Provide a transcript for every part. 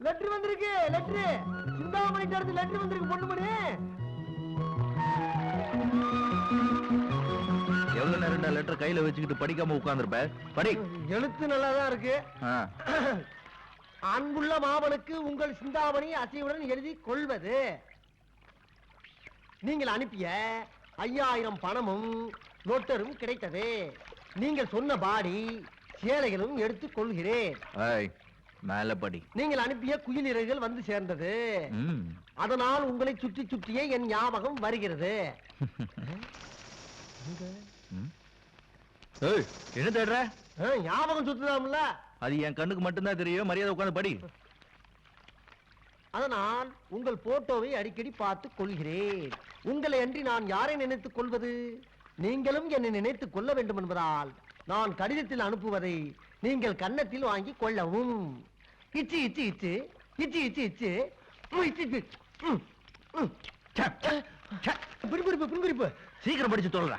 Letter வந்திருக்கு. Letter Chintamani தரது letter வந்திருக்கு. பொண்ணுமணி எவ்வளவு நேரம் லெட்டர் கையில வச்சுக்கிட்டு படிக்காம உட்கார்ந்துருப்ப? படி. எழுத்து நல்லாதான் இருக்கு. அன்புள்ள மாமனுக்கு உங்கள் சிந்தாமணி அசைவுடன் எழுதி கொள்வது. நீங்கள் அனுப்பிய 5000 பணமும் லொட்டரும் கிடைத்தது. நீங்கள் சொன்ன பாடி சேலைகளும் எடுத்துக் கொள்கிறேன். மேல படி. நீங்கள் அனுப்பிய குயில் இறகுகள் வந்து சேர்ந்தது. அதனால் உங்களை சுற்றி சுற்றியே என் ஞாபகம் வருகிறது. என்ன தேடுற? ஞாபகம் சுத்துதாம்ல. அது என் கண்ணுக்கு மட்டும்தான் தெரியும். மரியாதை உட்கார்ந்து படி. அதனால் உங்கள் போட்டோவை அடிக்கடி பார்த்துக் கொள்கிறேன். உங்களை அன்றி நான் யாரை நினைத்துக் கொள்வது? நீங்களும் என்னை நினைத்துக் கொள்ள வேண்டும் என்பதால் நான் கடிதத்தில் அனுப்புவதை நீங்கள் கன்னத்தில் வாங்கி கொள்ளவும். இச்சு இச்சு இச்சு இச்சு இச்சு இச்சு புரிபுரிப்பு புரிபுரிப்பு. சீக்கிரம் படிச்சு சொல்ற.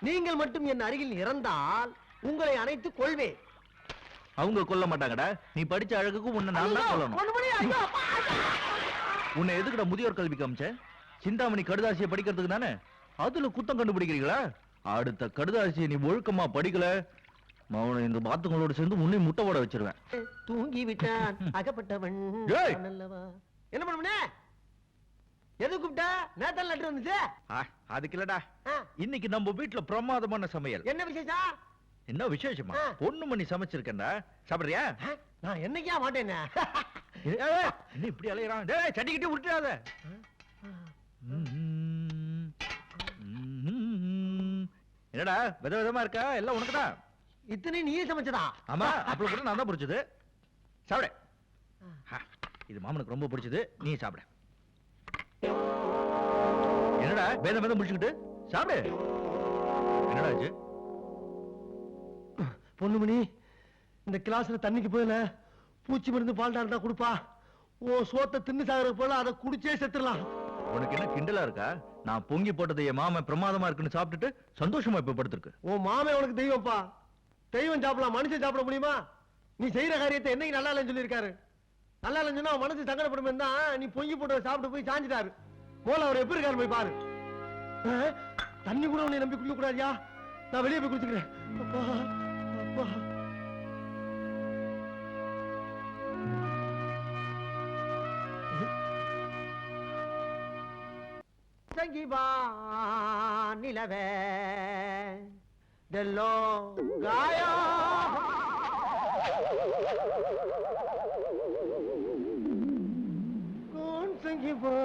நீங்கள் மட்டும் என் அருகில் இறந்தால் உங்களை அணைத்துக் கொள்வேன். அவங்க கொல்ல மாட்டாங்கடா. நீ படிச்ச அழகுக்கு உன்னை நான் தான் கொல்லணும். உன்னை எதுக்குடா முதியோர் கல்வி காமிச்ச? சிந்தாமணி கடுதாசியை படிக்கிறதுக்கு தானே. அதுல குத்தம் கண்டுபிடிக்கிறீங்களா? அடுத்த கடுதாசியை நீ ஒழுக்கமா படிக்கல, மௌன இந்த பாத்துங்களோட சேர்ந்து முன்னே முட்டை போட வச்சிருவேன். தூங்கி விட்டான் அகப்பட்டவன். என்ன பண்ணுவனே? எது கூப்பிட்டா? நேத்தல் லெட்டர் வந்துச்சு. அதுக்கு இல்லடா, இன்னைக்கு நம்ம வீட்டுல பிரமாதமான சமையல். என்ன விசேஷம்? என்ன விசேஷமா? பொண்ணு மணி சமைச்சிருக்கேன்டா. சாப்பிடுறியா? நான் என்னைக்கா மாட்டேன். என்ன இப்படி அலையறான்? டேய் சட்டிக்கிட்டு விட்டுறாத. என்னடா விதவிதமா இருக்கா? எல்லாம் உனக்குதான். இத்தனை நீயே சமைச்சதா? ஆமா, அப்பள கூட நான் தான் பொரிச்சது. சாப்பிடு. இது மாமனுக்கு ரொம்ப பிடிச்சது. நீ சாப்பிடு. என்னடா வேத வேத முடிச்சுக்கிட்டு சாப்பிடு. என்னடா ஆச்சு? பொண்ணுமணி, இந்த கிளாஸ்ல தண்ணிக்கு போயில பூச்சி மருந்து பால்டா இருந்தா கொடுப்பா. ஓ சோத்தை தின்னு சாகுற போல அதை குடிச்சே செத்துடலாம். உனக்கு என்ன கிண்டலா இருக்கா? நான் பொங்கி போட்டது என் மாமன் பிரமாதமா இருக்குன்னு சாப்பிட்டுட்டு சந்தோஷமா இப்ப படுத்திருக்கு. உன் மாமன் உனக்கு தெய்வம்ப்பா. தெய்வம் சாப்பிடலாம், மனுஷன் சாப்பிட முடியுமா? நீ செய்யற காரியத்தை என்னைக்கு நல்லா இல்லைன்னு சொல்லியிருக்காரு. நல்லா இல்லைன்னு சொன்னா மனசு சங்கடப்படும் தான் நீ பொங்கி போட்டு சாப்பிட்டு போய் சாஞ்சிட்டாரு. போல அவர் எப்படி இருக்காரு போய் பாரு. தண்ணி கூட உன்னை நம்பி குடிக்க கூடாதியா. நான் வெளியே போய் குடிச்சுக்கிறேன். அப்பா அப்பா. சங்கிவா நிலவே டெல்லோ காயா கோன் சங்கிவா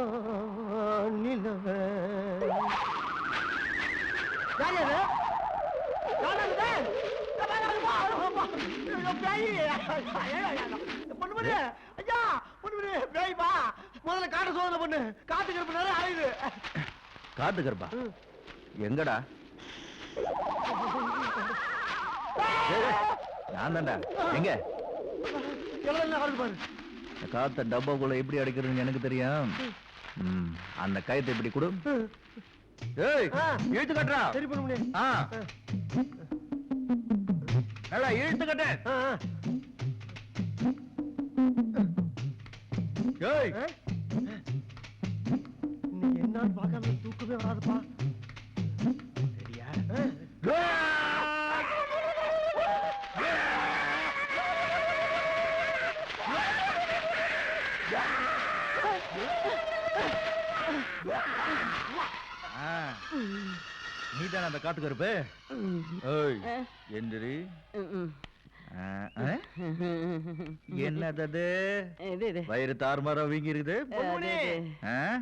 நிலவே. முதல்ல காட்டு சோதனை பண்ணு. காட்டு கருப்பு நேரம் ஆயுது. காட்டு கருப்பா எங்கடா? நான் தான்டா. எங்க காத்த டப்பாக்குள்ள எப்படி அடைக்கிறதுன்னு எனக்கு தெரியும். அந்த கயத்தை இப்படி கொடு. இழுத்து கட்டுறா. சரி பண்ண முடியும். நல்லா இழுத்து கட்டு. என்ன பார்க்காம தூக்கமே வராதுப்பா. சரியா? நீதான் அந்த காட்டு கருப்பு. எந்திரி. என்னது? வயிறு தாறுமாறா வீங்கி இருக்குது.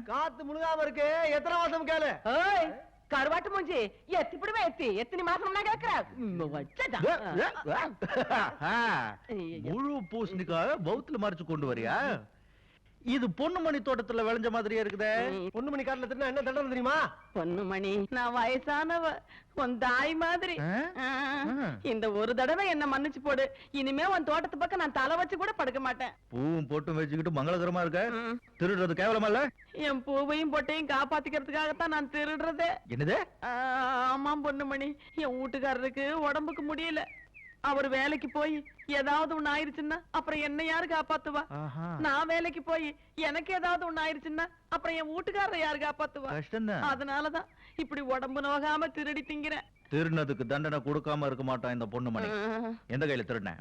காத்து முழுகாம இருக்கு. எத்தனை மாசம் கேளு. கருவாட்டு மூஞ்சி எத்திப்படி எத்தனை மாசம் முழு பூசணிக்காக பௌத்துல மறைச்சு கொண்டு வரியா? இது பொண்ணுமணி தோட்டத்துல விளைஞ்ச மாதிரியே இருக்குதே. பொண்ணுமணி காட்டுல தின்னா என்ன தண்டனை தெரியுமா? பொண்ணுமணி, நான் வயசானவ, உன் தாய் மாதிரி. இந்த ஒரு தடவை என்ன மன்னிச்சு போடு. இனிமே உன் தோட்டத்து பக்கம் நான் தலை வச்சு கூட படுக்க மாட்டேன். பூவும் பொட்டும் வச்சுக்கிட்டு மங்களகரமா இருக்க. திருடுறது கேவலமா இல்ல? என் பூவையும் பொட்டையும் காப்பாத்திக்கிறதுக்காகத்தான் நான் திருடுறதே. என்னது? ஆமா பொண்ணுமணி, என் வீட்டுக்காரருக்கு உடம்புக்கு முடியல. அவர் வேலைக்கு போய் ஏதாவது ஒண்ணு ஆயிருச்சுன்னா அப்புறம் என்ன யாரு காப்பாத்துவா? ஆஹா. நான் வேலைக்கு போய் எனக்கு ஏதாவது ஒண்ணு ஆயிருச்சுன்னா அப்புறம் என் வீட்டுக்காரரை யாரு காப்பாத்துவா? கஷ்டம்தான். அதனாலதான் இப்படி உடம்பு நோகாம திருடி திங்கிறேன். திருடினதுக்கு தண்டனை கொடுக்காம இருக்க மாட்டான் இந்த பொண்ணு மணி. எந்த கையில திருடின?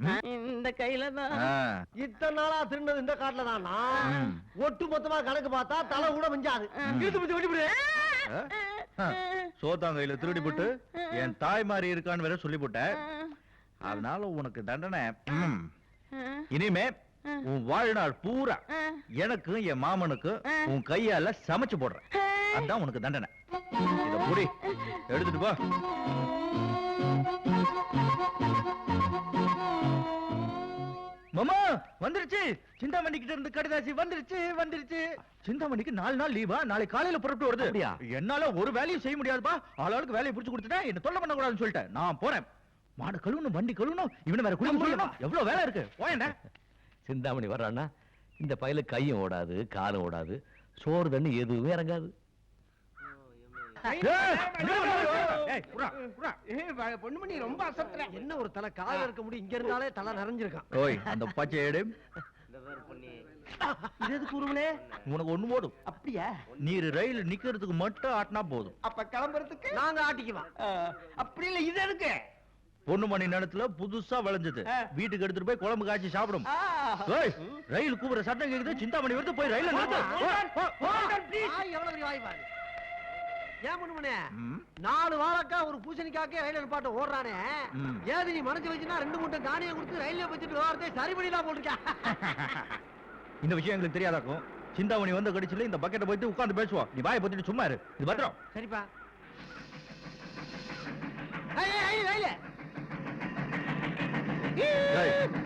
இந்த கையில தான். இத்தனை நாளா திருந்தது இந்த காட்டுல தானா? ஒட்டு மொத்தமா கணக்கு பார்த்தா தலை கூட மிஞ்சாது. இழுத்து பிடிச்சு வெட்டிவிடு. சோத்தாங்கையில திருடி போட்டு என் தாய் மாதிரி இருக்கான்னு வேற சொல்லி போட்ட. அதனால உனக்கு தண்டனை இனிமே உன் வாழ்நாள் பூரா எனக்கு என் மாமனுக்கு உன் கையால சமைச்சு போடுறேன். அதான் உனக்கு தண்டனை. இத புடி, எடுத்துட்டு போ. மாமா வந்துருச்சு. சிந்தாமணி கிட்ட இருந்து கடிதாசி வந்துருச்சு. சிந்தாமணிக்கு 4 நாள் லீவா? நாளை காலையில புறப்பட்டு வருது. என்னால ஒரு வேலையும் செய்ய முடியாதுப்பா. ஆளாளுக்கு வேலையை புடிச்சு கொடுத்துட்டேன். என்ன தொல்லை பண்ண கூடாதுன்னு சொல்லிட்டேன். நான் போறேன். மாடு கழுவணும், வண்டி கழுவணும், இவனை வேற குளிக்க சொல்லணும். எவ்வளவு வேலை இருக்கு. போயேன்டா. சிந்தாமணி வர்றான்னா இந்த பையில கையும் ஓடாது, காலும் ஓடாது, சோறு தண்ணி எதுவுமே இறங்காது. பொண்ணுமணி ரொம்ப அசத்துற. என்ன ஒரு தலை கால இருக்க முடியும். இங்க இருந்தாலே தலை நிறைஞ்சிருக்கான். ஓய், அந்த பச்சை ஏடு எதுக்கு உருவலே? உனக்கு ஒண்ணு போடும். அப்படியா? நீர் ரயில் நிக்கிறதுக்கு மட்டும் ஆட்டினா போதும். அப்ப கிளம்புறதுக்கு நாங்க ஆட்டிக்குவோம். அப்படி இல்ல, இது எதுக்கு? பொண்ணு மணி நேரத்துல புதுசா விளைஞ்சது. வீட்டுக்கு எடுத்துட்டு போய் குழம்பு காய்ச்சி சாப்பிடும். ரயில் கூப்பிடுற சத்தம் கேக்குது. சிந்தாமணி வருது, போய் ரயில நிறுத்து. எவ்வளவு வாய்ப்பாரு? ஏன் பொண்ணுமணி 4 வாரக்கா ஒரு பூசணிக்காக்கே ரயில நிப்பாட்ட ஓடுறானே. ஏது நீ மனசு வச்சுன்னா 2 மூட்டை தானியம் கொடுத்து ரயில்ல வச்சுட்டு வாரத்தை சரி பண்ணிடலாம் போட்டிருக்கேன். இந்த விஷயம் எங்களுக்கு தெரியாதாக்கும். சிந்தாமணி வந்து கடிச்சுல இந்த பக்கெட்டை போயிட்டு உட்கார்ந்து பேசுவோம். நீ வாயை பத்திட்டு சும்மா இரு. இது பத்திரம். சரிப்பா.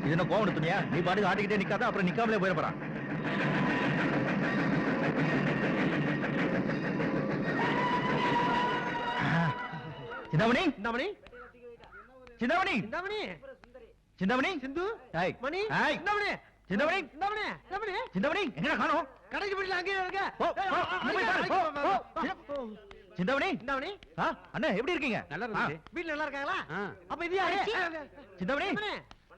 இது என்ன கோவண துணியா? நீ பாட்டுக்கு ஆட்டிக்கிட்டே நிக்காத, அப்புறம் நிக்காமலே போயிட போறான். சிந்தாமணி, சிந்தாமணி, சிந்தாமணி, சிந்தாமணி, சிந்தாமணி, சிந்து, மணி, சிந்தாமணி, சிந்தாமணி, சிந்தாமணி, சிந்தாமணி, சிந்தாமணி, எங்கடா காணோம்? கடைக்கு போயிடலாம், அங்கேயே இருக்க. சிந்தாமணி, சிந்தாமணி, அண்ணா எப்படி இருக்கீங்க? நல்லா இருக்கு. வீட்ல நல்லா இருக்காங்களா? அப்ப இது யாரு? சிந்தாமணி,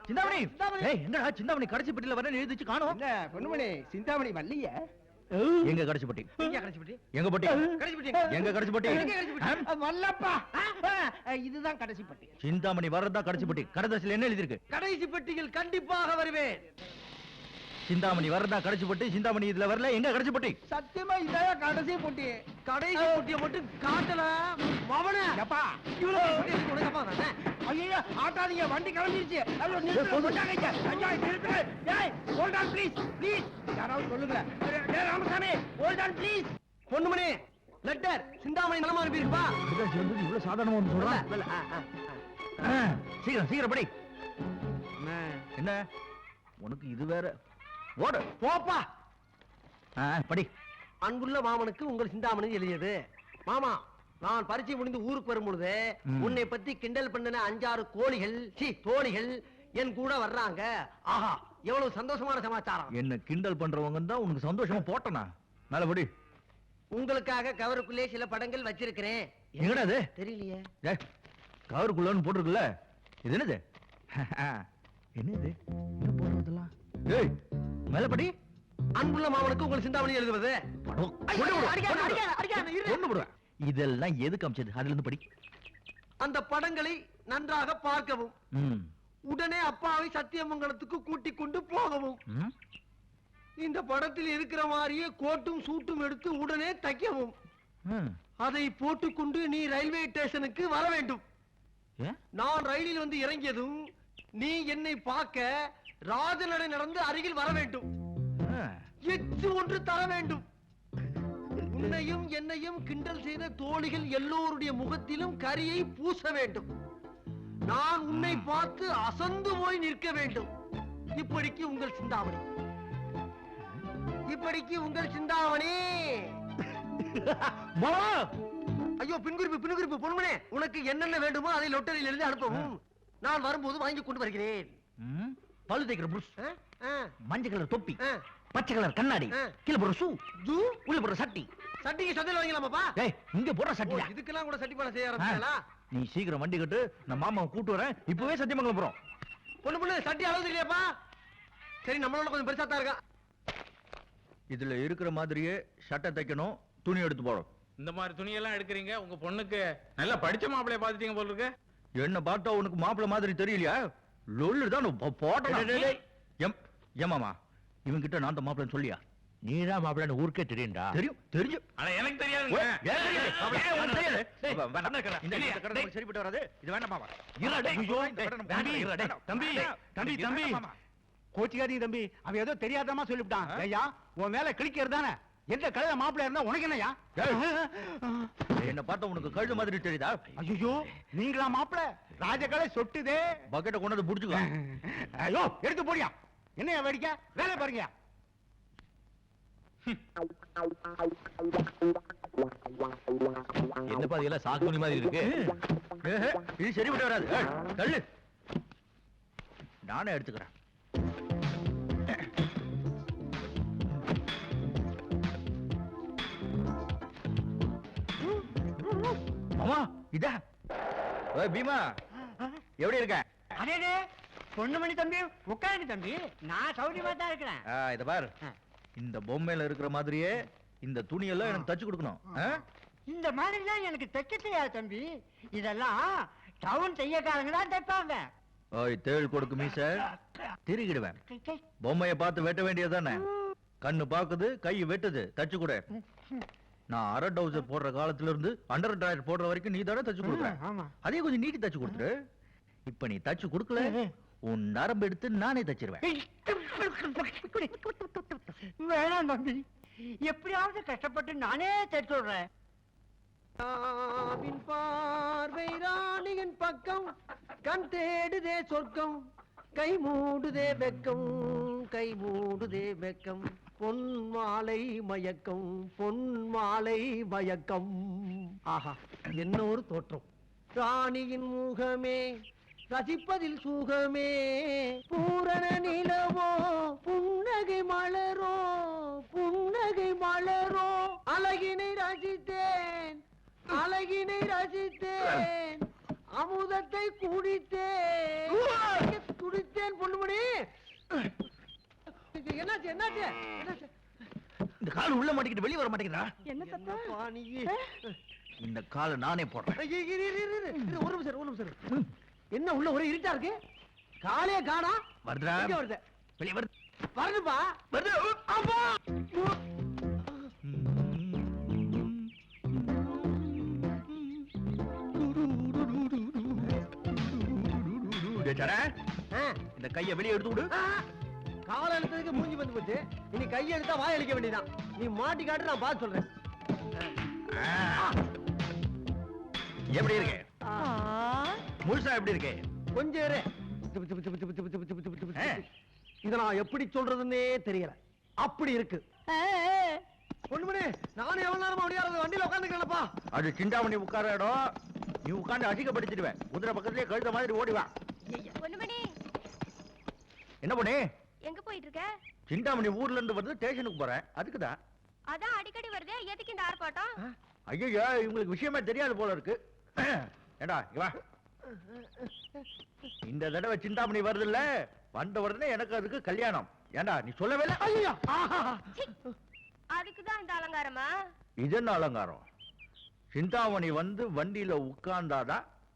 சிந்தாமணி, ஏய் எங்கடா சிந்தாமணி கடைசி பெட்டில வர எழுதிச்சு காணோம்? இல்ல பொண்ணுமணி, சிந்தாமணி வல்லிய. எங்க கடைசி பெட்டி? எங்க கடைசி பெட்டி? எங்க பெட்டி? கடைசி பெட்டி எங்க கடைசி பெட்டி? வல்லப்பா, இதுதான் கடைசி பெட்டி. சிந்தாமணி வர்றதா கடைசி பெட்டி. கடைதாசில என்ன எழுதி இருக்கு? கடைசி பெட்டியில் கண்டிப்பாக வருவேன். சிந்தாமணி வரதா கடைசி பொட்டி. சிந்தாமணி இதுல வரல. எங்க கடைசி பொட்டி? சத்தியமா இதான் கடைசி பொட்டி. கடைசி பொட்டியை மட்டும் காட்டல மவனே. அப்பா இவ்வளவு பொட்டி எதுக்கு உனக்கு அப்பா தானே? ஐயோ ஆட்டாதீங்க, வண்டி கிளம்பிடுச்சு. ஐயோ நிறுத்து போட்டாங்க. ஐயோ நிறுத்து. டேய் ஹோல்ட் ஆன் ப்ளீஸ், ப்ளீஸ். யாராவது சொல்லுங்க. டேய் Ramasamy hold on please. Ponnumani letter Chintamani நலமா அனுப்பி இருக்குப்பா. கடைசி வந்து இவ்வளவு சாதாரணமா வந்து சொல்றான். சீக்கிரம் சீக்கிரம் படி. என்ன உனக்கு இது வேற? ஓடு போப்பா. படி. அன்புள்ள மாமனுக்கு உங்கள் சிந்தாமணி எழுதியது. மாமா, நான் பரீட்சை முடிந்து ஊருக்கு வரும் பொழுது உன்னை பத்தி கிண்டல் பண்ணின 5-6 கோழிகள் தோழிகள் என் கூட வர்றாங்க. ஆஹா எவ்வளவு சந்தோஷமான சமாச்சாரம். என்ன கிண்டல் பண்றவங்க தான் உனக்கு சந்தோஷமா போட்டனா? மேல படி. உங்களுக்காக கவருக்குள்ளே சில படங்கள் வச்சிருக்கிறேன். எங்கடா அது? தெரியலையே. கவருக்குள்ளன்னு போட்டிருக்குல்ல, இது என்னது? என்னது இங்க போடுறதெல்லாம்? ஏய் மேல படி. அன்புள்ள மாமனுக்கு உங்கள் சிந்தாமணி எழுதுவது. இதெல்லாம் எதுக்கு அமைச்சது? அதுல இருந்து படி. அந்த படங்களை நன்றாக பார்க்கவும், உடனே அப்பாவை சத்தியமங்கலத்துக்கு கூட்டிக் கொண்டு போகவும், இந்த படத்தில் இருக்கிற மாதிரியே கோட்டும் சூட்டும் எடுத்து உடனே தைக்கவும், அதை போட்டுக்கொண்டு நீ ரயில்வே ஸ்டேஷனுக்கு வர வேண்டும். நான் ரயிலில் வந்து இறங்கியதும் நீ என்னை பார்க்க ராஜநடை நடந்து அருகில் வர வேண்டும். எச்சு ஒன்று தர வேண்டும். உன்னையும் என்னையும் கிண்டல் செய்த தோழிகள் எல்லோருடைய முகத்திலும் கரியை பூச வேண்டும். நான் உன்னை பார்த்து அசந்து போய் நிற்க வேண்டும். இப்படிக்கு உங்கள் சிந்தாமணி. இப்படிக்கு உங்கள் சிந்தாமணி. ஐயோ பின்குறிப்பு பொன்மனே, உனக்கு என்னென்ன வேண்டுமோ அதை லொட்டரியில் எழுதி அனுப்பவும். நான் வரும்போது வாங்கி கொண்டு வருகிறேன். பல்லு தேய்க்கிற புருஷ், மஞ்சள் கலர் தொப்பி, பச்சை கலர் கண்ணாடி, கீழே போடுற ஷூ, உள்ள போடுற சட்டி. சட்டிக்கு சட்டையில வாங்கலாமாப்பா? இங்க போடுற சட்டி. இதுக்கெல்லாம் கூட சட்டி போட செய்ய ஆரம்பிச்சா? நீ சீக்கிரம் வண்டி கட்டு, நான் மாமாவை கூட்டு வரேன். இப்பவே சத்தியமங்கலம் போறோம். பொண்ணு சட்டி அளவு இல்லையாப்பா? சரி நம்மளோட கொஞ்சம் பெருசா தான் இருக்கான். இதுல இருக்கிற மாதிரியே சட்டை தைக்கணும், துணி எடுத்து போடும். இந்த மாதிரி துணியெல்லாம் எடுக்கிறீங்க, உங்க பொண்ணுக்கு நல்லா படிச்ச மாப்பிளைய பாத்துட்டீங்க போல இருக்கு. என்ன பார்த்தா உனக்கு மாப்பிள்ள மாதிரி தெரியலையா? லொல்லுதான் போட்டேன். ஏமாமா இவன் கிட்ட நான் தான் மாப்பிள்ளன்னு சொல்லியா? நீதான் மாப்பிள்ளன்னு ஊருக்கே தெரியும்டா. தெரியும் தெரிஞ்சு. ஆனா எனக்கு தெரியாதுங்க. சரிப்பட்டு வராது. இது வேண்டாமா? தம்பி கோச்சிக்காதீங்க தம்பி. அவன் ஏதோ தெரியாதமா சொல்லிவிட்டான். ஐயா உன் மேல கிளிக்கிறது தானே. எந்த கழுத மாப்பிள்ள இருந்தா உனக்கு என்னையா? என்ன பார்த்தா உனக்கு கழுது மாதிரி தெரியுதா? ஐயோ நீங்களா மாப்பிள்ள? ராஜகலை சொட்டுதே. பக்கெட்டை கொண்டு வந்து புடிச்சுக்கோ. ஐயோ எடுத்து போடியா. என்னையா வேடிக்கை? வேலை பாருங்க. என்னப்பா இதெல்லாம் சாக்கு துணி மாதிரி இருக்கு? இது சரிப்பட்டு வராது. தள்ளு, நானே எடுத்துக்கிறேன். மாமா இதா. ஓய் பீமா, எப்படி இருக்க? அதே பொண்ணுமணி தம்பி உட்காந்து தம்பி. நான் சௌரியமா தான் இருக்கிறேன். இத பாரு, இந்த பொம்மையில இருக்கிற மாதிரியே இந்த துணியெல்லாம் எனக்கு தச்சு கொடுக்கணும். இந்த மாதிரி தான் எனக்கு தைக்க தெரியாது தம்பி. இதெல்லாம் டவுன் தையக்காரங்க தான் தைப்பாங்க. ஓய் தேள் கொடுக்கு மீச திருகிடுவேன். பொம்மைய பார்த்து வெட்ட வேண்டியதுதானே? கண்ணு பாக்குது, கை வெட்டுது, தச்சு கொடு. நான் அரை டவுசர் போடுற காலத்துல இருந்து அண்டர் டிராயர் போடுற வரைக்கும் நீ தானே தச்சு கொடுக்குற. அதே கொஞ்சம் நீட்டி தச்சு கொடுத்துரு. இப்ப நீ தச்சு கொடுக்கல, உன் நரம்பு எடுத்து நானே தச்சிருவேன். வேணாம் தம்பி, எப்படியாவது கஷ்டப்பட்டு நானே தைச்சு விடுறேன். பார்வை ராணியின் பக்கம், கண் தேடுதே சொர்க்கம், கை மூடுதே வெக்கம், கை மூடுதே வெக்கம், பொன் மாலை மயக்கம், பொன் மாலை மயக்கம். ஆஹா என்ன ஒரு தோற்றம்! ராணியின் முகமே ரசிப்பதில் சுகமே, பூரண நிலவோ புன்னகை மலரோ, புன்னகை மலரோ, அழகினை ரசித்தேன், அழகினை ரசித்தேன், அமுதத்தை குடித்தேன், குடித்தேன். பொண்ணுமணி என்னாச்சு என்னாச்சு என்னாச்சு? இந்த கால் உள்ள மாட்டிக்கிட்டு வெளியே வர மாட்டேங்கிறா. என்ன சத்தம்? இந்த காலை நானே போடுறேன். ஒரு நிமிஷம் ஒரு நிமிஷம். என்ன உள்ள ஒரே இருட்டா இருக்கு? காலே காணா. வருதா? வருது வெளியே வருது. வருதுப்பா வருது. அப்பா இந்த கையை வெளியே எடுத்து விடு. கால எடுத்ததுக்கு மூஞ்சி வந்து போச்சு. இனி கையை எடுத்தா வாய் அழிக்க வேண்டியதான். நீ மாட்டி காட்டு, நான் பார்த்து சொல்றேன். எப்படி இருக்கு? முழுசா எப்படி இருக்கு? கொஞ்சம் இரு. இத நான் எப்படி சொல்றதுன்னே தெரியல. அப்படி இருக்கு. பொண்ணுமணி, நானும் எவ்வளவு நேரமா முடியாது வண்டியில உட்காந்துக்கிறேன்ப்பா. அது சிந்தாமணி உட்கார இடம். நீ உட்காந்து அதிகப்படுத்திடுவேன். குதிரை பக்கத்திலே கழுத மாதிரி ஓடிவா. பொண்ணுமணி, என்ன பண்ணி? எங்க போயிட்டு இருக்க? சிந்தாமணி ஊர்ல இருந்து வந்து ஸ்டேஷனுக்கு போறேன். அதுக்குதான். அதான் அடிக்கடி வருது, எதுக்கு இந்த ஆர்ப்பாட்டம்? ஐயோ இவங்களுக்கு விஷயமே தெரியாது போல இருக்கு. ஏண்டா இங்க வா. இந்த தடவை சிந்தாமணி வருது இல்ல, வந்த உடனே எனக்கு அதுக்கு கல்யாணம். ஏண்டா நீ சொல்லவே இல்லை? ஐயா அதுக்குதான் இந்த அலங்காரமா? இது என்ன அலங்காரம்? சிந்தாமணி வந்து வண்டியில உட்கார்ந்தாதான்